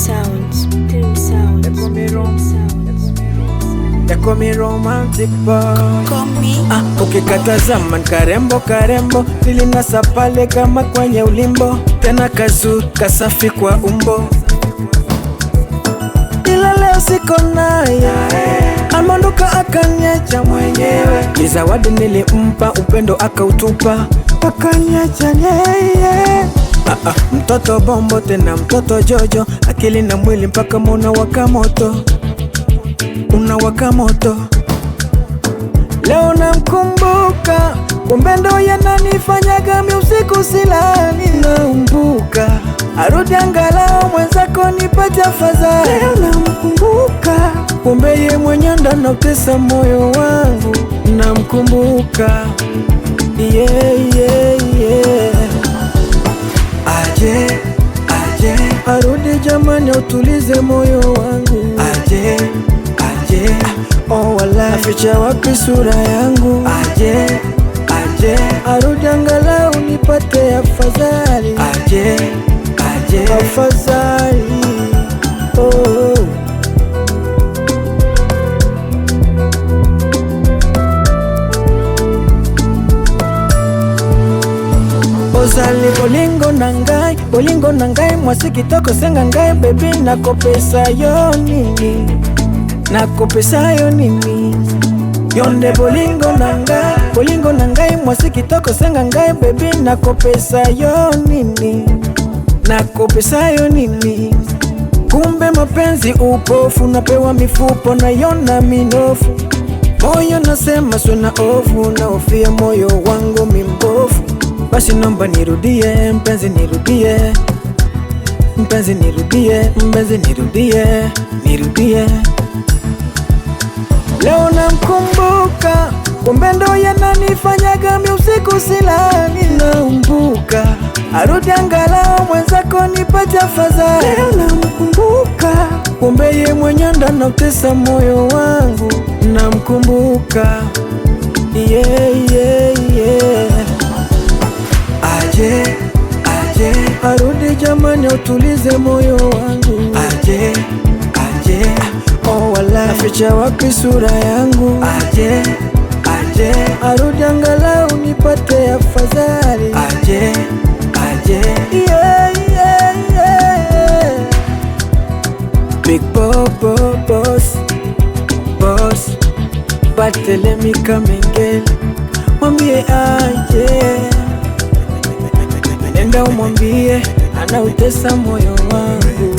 sounds. They call me romantic boy. Call me. Ukikatazama karembo karembo, lilinasa pale kama kwenye ulimbo, tena kazuri kasafi kwa umbo, ila leo siko naye, amondoka akanyacha mwenyewe. Ni zawadi nilimpa, upendo akautupa, akanyacha yeye. Mtoto bombo tena mtoto jojo, akili na mwili mpaka unawaka moto, unawaka moto. Leo namkumbuka, kumbe ndo yananifanyaga mi usiku silali. Naumbuka, arudi angalau mwenzako nipate afadhali. Leo namkumbuka, kumbe ye mwenye ndo anautesa moyo wangu. Namkumbuka, yeah, yeah, yeah. Aje, aje, arudi jamani utulize moyo wangu. Aje, aje, oh wala aficha wapi sura yangu. Aje, aje, arudi angalau nipate afadhali. Aje, aje, afadhali, oh. Ozali bolingo nangai mwasi kitoko senga ngai baby, nakopesa yo nini, nakopesa yo nini. Yonde bolingo nangai mwasi kitoko senga ngai baby, nakopesa yo nini, nakopesa yo nini. Kumbe mapenzi upofu, napewa mifupo na yona minofu, moyo nasema suna ofu, naofia moyo wangu mimbofu. Basi nomba nirudie, mpenzi nirudie, mpenzi nirudie, mpenzi nirudie, nirudie. Leo namkumbuka, kumbe ndo yananifanyaga mi usiku silali. Naumbuka, arudi angalau mwenzako nipate afadhali. Leo namkumbuka, kumbe ye mwenye ndo anautesa moyo wangu. Namkumbuka, yeah, yeah, yeah. Aje, aje, arudi jamani utulize moyo wangu. Aje, aje, oh wala aficha wapi sura yangu. Aje, aje, arudi angalau nipate afadhali. Aje, aje, yeah, yeah, yeah. Big boss, boss, Barthelemy Kamengele, mwambie aje, nenda umwambie anautesa moyo wangu.